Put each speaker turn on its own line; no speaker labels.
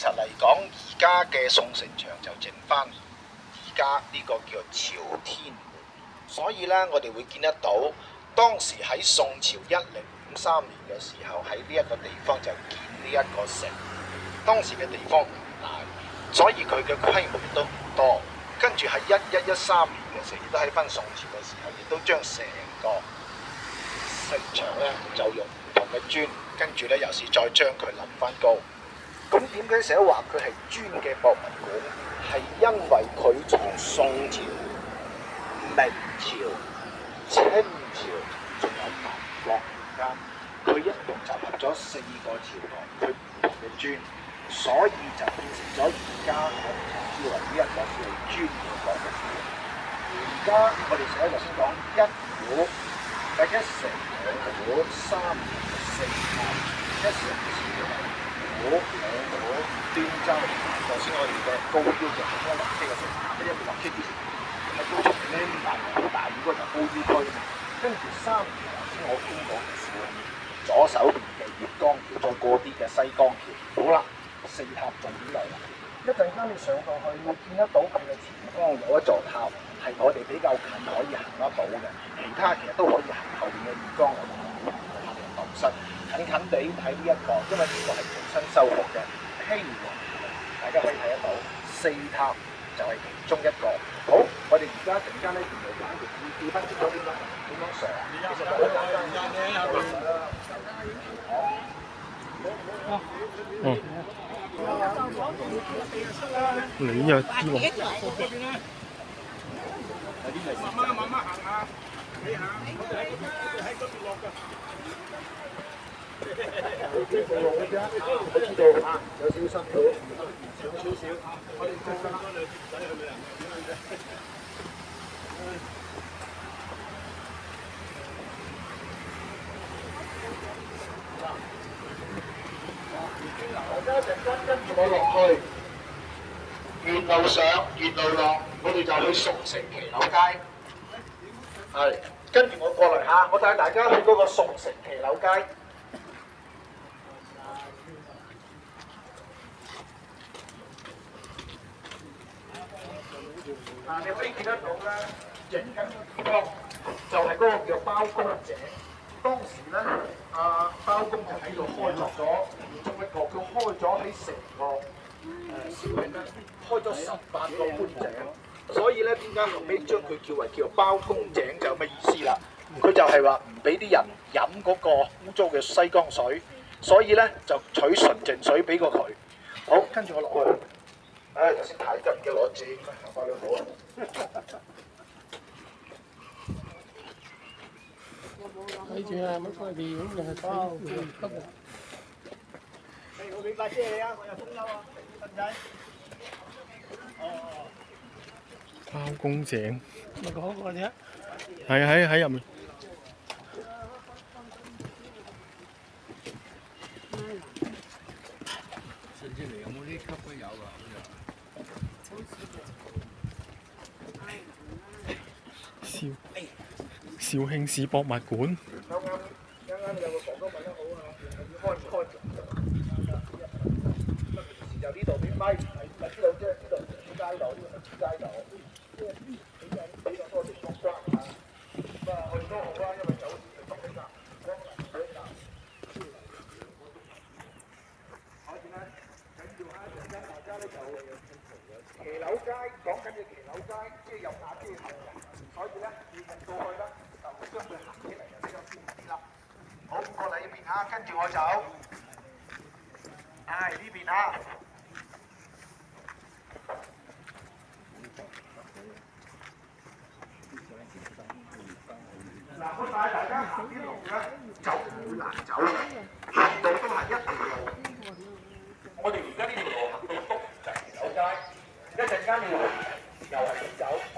實嚟講，而家嘅宋城牆就剩翻而家呢個叫做朝天門，所以呢，我哋會見得到當時喺宋朝1053年嘅時候，喺呢一個地方就建呢一個城。當時嘅地方唔大，所以佢嘅規模亦都唔多。跟住喺1113年嘅時候，亦都喺翻宋朝嘅時候，亦都將成個城牆呢就用唔同嘅磚，跟住呢又是再將佢冧翻高。咁點解成日話佢係磚嘅博物館？係因為佢從宋朝、明朝、清朝，仲有民國年間，佢一共集合咗4個朝代，佢唔同嘅磚，所以就變成咗而家我哋稱之為呢一個叫做磚嘅博物館。而家我哋成日頭先講一股，第一城2股3股4塔，一城2股2股端州。頭先我哋嘅高標就係嗰個臨溪嘅城，因為臨溪之前係高出嚟咧，大好大雨嗰就高標區啊嘛。跟住3條頭先我經過嘅時候，左手邊嘅粵江橋，再過啲嘅西江橋。好啦，4塔重點嚟啦。一陣間你上到去會見得到佢嘅前方有一座塔，係我哋比較近可以行得到嘅，其他其實都可以行後邊嘅粵江有個塔嘅洞室，近近地睇呢一個，因為呢個係重新修復嘅希王。大家可以睇得到4塔就係其中一個。好，我哋而家陣間呢條路簡直要分析咗點樣上，其實好簡單。
你又知喎？
慢慢行下，睇下，喺嗰邊落㗎。
呢條路嘅啫，我知道啊，有少辛苦，少少。我哋即刻唔使去旅行。大家一陣間跟住我落去，沿路上，沿路落，我哋就去宋城騎樓街。係，跟住我過嚟嚇，我帶大家去嗰個宋城騎樓街。你可以見得到咧，整緊嘅地方就係嗰個叫包公井。當時咧，包公就喺度開鑿咗其中一個，佢開咗喺成個小域咧，開咗18個官井。所以咧，點解後尾將佢叫為叫包公井就有乜意思啦？佢就係話唔俾啲人飲嗰個污糟嘅西江水，所以咧就取純淨水俾過佢。好，跟住我落去。頭先太急嘅攞紙，行快兩步啊！
睇住啊，乜塊地咁又係包急啊！
我俾把遮你啊，我有風褸啊，得仔。哦。
包公井。
咪嗰個啫。
係喺入面。
甚至嚟有冇啲級都有㗎？
肇慶市博物館。
啱有個房都問得好啊，開唔開？由呢度俾咪，咪知道即係呢度主街道，呢個係主街道，即係比較多地方關啊。咁啊，去都好啦，因為酒店就比較光臨比較。可以咧，緊要啊！陣間大家咧就騎樓街，講緊嘅騎樓街，即係有瓦遮頭嘅，所以咧要入到去咧，就將佢行起嚟就比較舒服啲啦。好，過嚟呢邊嚇，跟住我走。呢邊嚇。嗱，我帶大家行啲路咧，就唔會難走嘅，行到都係一條路。我哋而家呢條路行到篤就係騎樓街，一陣間你又係點走啊？